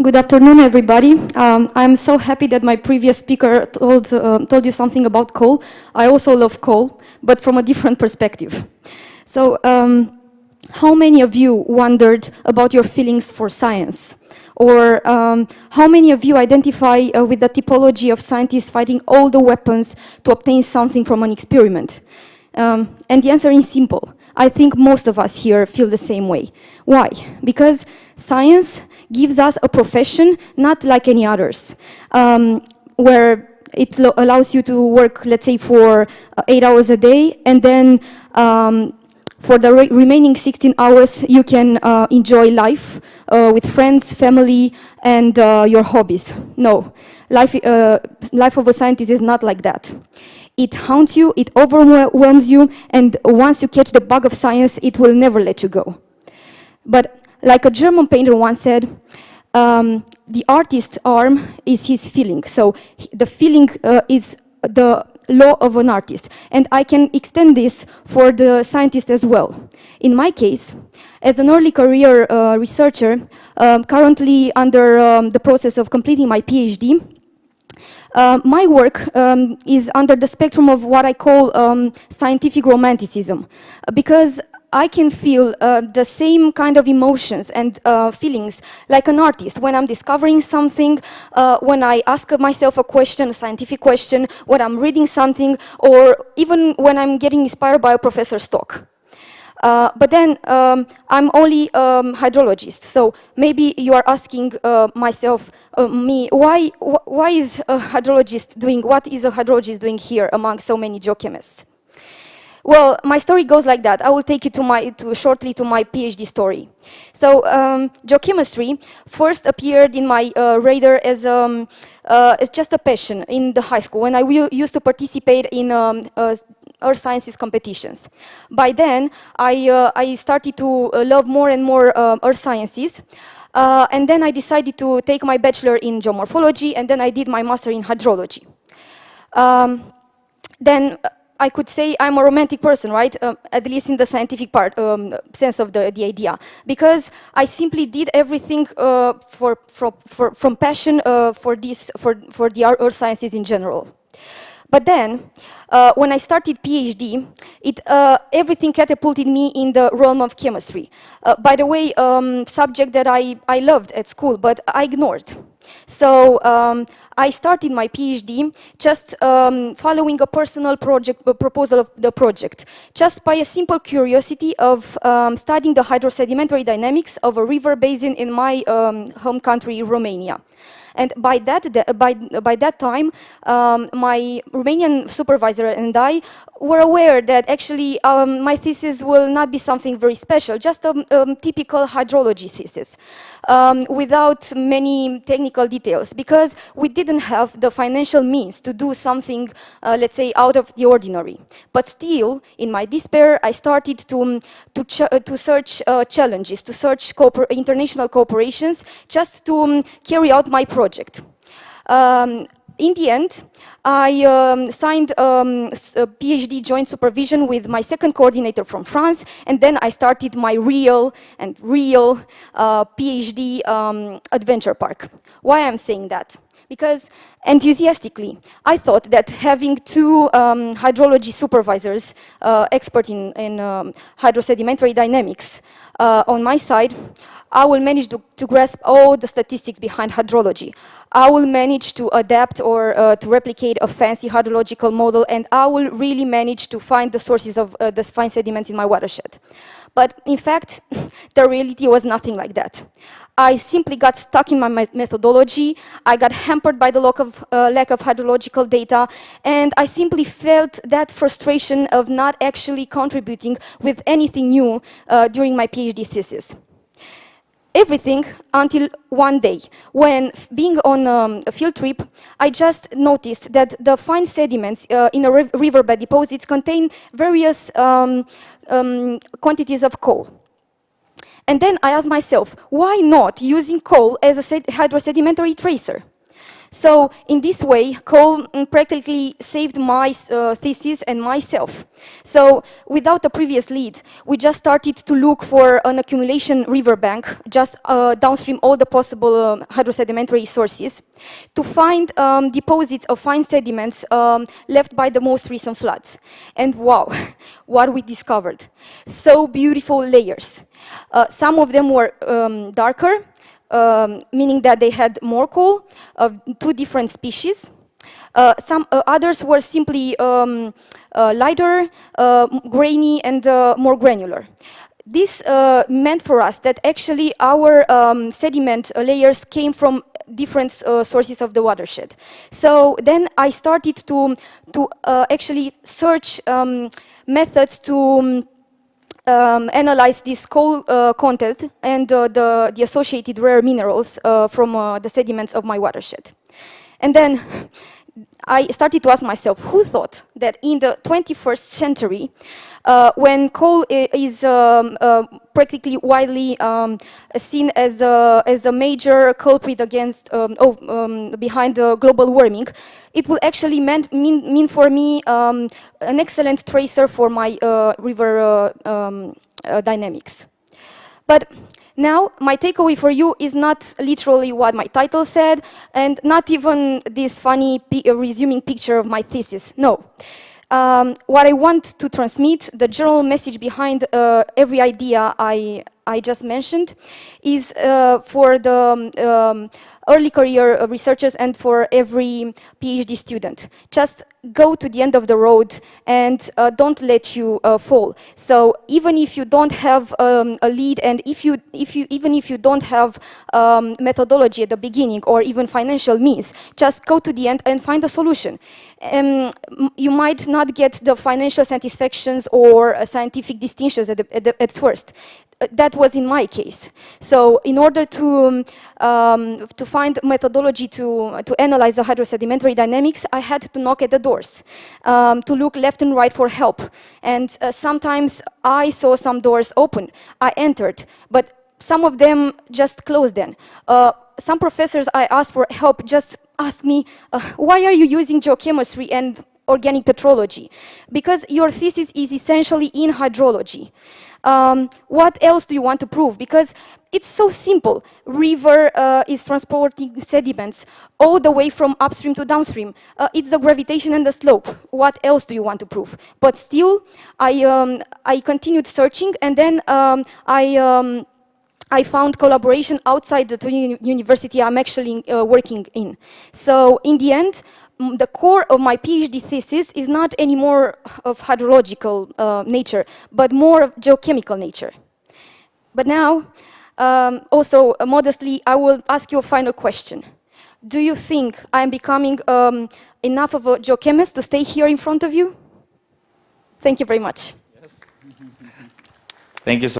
Good afternoon, everybody. I'm so happy that my previous speaker told you something about coal. I also love coal, but from a different perspective. So, how many of you wondered about your feelings for science? Or how many of you identify with the typology of scientists fighting all the weapons to obtain something from an experiment? And the answer is simple. I think most of us here feel the same way. Why? Because science gives us a profession not like any others, where it allows you to work, let's say, for 8 hours a day, and then for the remaining 16 hours, you can enjoy life with friends, family, and your hobbies. No, life of a scientist is not like that. It haunts you, it overwhelms you, and once you catch the bug of science, it will never let you go. But like a German painter once said, the artist's arm is his feeling. So the feeling is the law of an artist. And I can extend this for the scientist as well. In my case, as an early career researcher, currently under the process of completing my PhD, my work is under the spectrum of what I call scientific romanticism, because I can feel the same kind of emotions and feelings like an artist when I'm discovering something, when I ask myself a question, a scientific question, when I'm reading something, or even when I'm getting inspired by a professor's talk. But then I'm only hydrologist, so maybe you are asking me, why is a hydrologist doing, what is a hydrologist doing here among so many geochemists? Well, my story goes like that. I will take you shortly to my PhD story. So, geochemistry first appeared in my radar as just a passion in the high school when I used to participate in earth sciences competitions. By then, I started to love more and more earth sciences. And then I decided to take my bachelor in geomorphology, and then I did my master in hydrology. Then I could say I'm a romantic person, right? At least in the scientific part, sense of the idea. Because I simply did everything from passion for the earth sciences in general. But then, when I started PhD, everything catapulted me in the realm of chemistry. By the way, subject that I loved at school, but I ignored. So I started my PhD just following a personal proposal of the project, just by a simple curiosity of studying the hydrosedimentary dynamics of a river basin in my home country, Romania. And by that time, my Romanian supervisor and I were aware that actually my thesis will not be something very special, just a typical hydrology thesis, without many technical details, because we didn't have the financial means to do something, let's say, out of the ordinary. But still, in my despair, I started to search challenges, to search international cooperations, just to carry out my project. In the end, I signed a PhD joint supervision with my second coordinator from France, and then I started my real PhD adventure park. Why I'm saying that? Because enthusiastically, I thought that having two hydrology supervisors, expert in hydrosedimentary dynamics, on my side, I will manage to grasp all the statistics behind hydrology. I will manage to adapt or to replicate a fancy hydrological model, and I will really manage to find the sources of the fine sediments in my watershed. But in fact, the reality was nothing like that. I simply got stuck in my methodology, I got hampered by the lack of hydrological data, and I simply felt that frustration of not actually contributing with anything new during my PhD thesis. Everything until one day, when being on a field trip, I just noticed that the fine sediments in a riverbed deposits contain various quantities of coal. And then I asked myself, why not using coal as a hydrosedimentary tracer? So in this way, coal practically saved my thesis and myself. So without a previous lead, we just started to look for an accumulation riverbank, just downstream all the possible hydrosedimentary sources, to find deposits of fine sediments left by the most recent floods. And wow, what we discovered. So beautiful layers. Some of them were darker, meaning that they had more coal of two different species. Some others were simply lighter, grainy, and more granular. This meant for us that actually our sediment layers came from different sources of the watershed. So then I started to actually search methods to analyze this coal content and the associated rare minerals from the sediments of my watershed. And then I started to ask myself, who thought that in the 21st century, when coal is practically widely seen as a major culprit against, behind global warming, it will actually mean for me an excellent tracer for my river dynamics. But now, my takeaway for you is not literally what my title said, and not even this funny resuming picture of my thesis. No. What I want to transmit, the general message behind every idea I just mentioned, is for the early career researchers and for every PhD student. Just go to the end of the road and don't let you fall. So even if you don't have a lead, and even if you don't have methodology at the beginning or even financial means, just go to the end and find a solution. You might not get the financial satisfactions or scientific distinctions at first. That was in my case. So in order to find methodology to analyze the hydrosedimentary dynamics, I had to knock at the doors, to look left and right for help. And sometimes I saw some doors open. I entered, but some of them just closed then. Some professors I asked for help just asked me, why are you using geochemistry and organic petrology? Because your thesis is essentially in hydrology. What else do you want to prove? Because it's so simple. River is transporting sediments all the way from upstream to downstream. It's the gravitation and the slope. What else do you want to prove? But still, I continued searching, and then I found collaboration outside the university I'm actually working in. So in the end, the core of my PhD thesis is not anymore of hydrological nature, but more of geochemical nature. But now, also modestly, I will ask you a final question. Do you think I'm becoming enough of a geochemist to stay here in front of you? Thank you very much. Yes. Thank you so